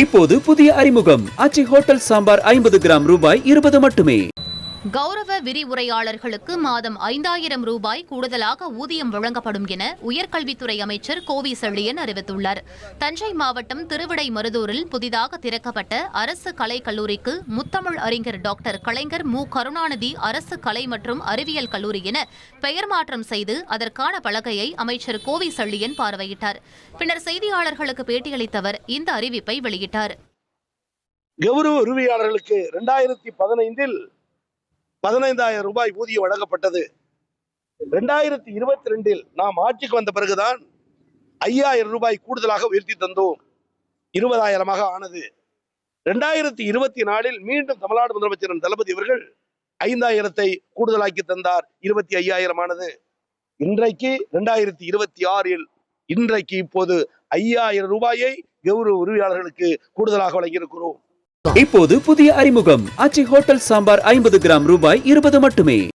இப்போது புதிய அறிமுகம் ஆச்சி ஹோட்டல் சாம்பார் 50 கிராம் ரூபாய் 20 மட்டுமே. கௌரவ விரிவுரையாளர்களுக்கு மாதம் 5000 ரூபாய் கூடுதலாக ஊதியம் வழங்கப்படும் என உயர்கல்வித்துறை அமைச்சர் கோவி செழியன் அறிவித்துள்ளார். தஞ்சை மாவட்டம் திருவிடைமருதூரில் புதிதாக திறக்கப்பட்ட அரசு கலைக் கல்லூரிக்கு முத்தமிழ் அறிஞர் டாக்டர் கலைஞர் மு. கருணாநிதி அரசு கலை மற்றும் அறிவியல் கல்லூரி என பெயர் மாற்றம் செய்து அதற்கான பலகையை அமைச்சர் கோவி செழியன் பார்வையிட்டார். பின்னர் செய்தியாளர்களுக்கு பேட்டியளித்த அவர் இந்த அறிவிப்பை வெளியிட்டார். கௌரவ உரிமையாளர்களுக்கு 2015 15,000 ரூபாய் ஊதியம் வழங்கப்பட்டது. 2022 நாம் ஆட்சிக்கு வந்த பிறகுதான் 5,000 ரூபாய் கூடுதலாக உயர்த்தி தந்தோம். 20,000 ஆனது. 2024 மீண்டும் தமிழ்நாடு முதலமைச்சர் தளபதி அவர்கள் 5,000 கூடுதலாக்கி தந்தார். 25,000 ஆனது. இன்றைக்கு 2026 இன்றைக்கு இப்போது 5,000 ரூபாயை கௌரவ உரிமையாளர்களுக்கு கூடுதலாக வழங்கியிருக்கிறோம். இப்போது புதிய அறிமுகம் ஆச்சி ஹோட்டல் சாம்பார் 50 கிராம் ரூபாய் 20 மட்டுமே.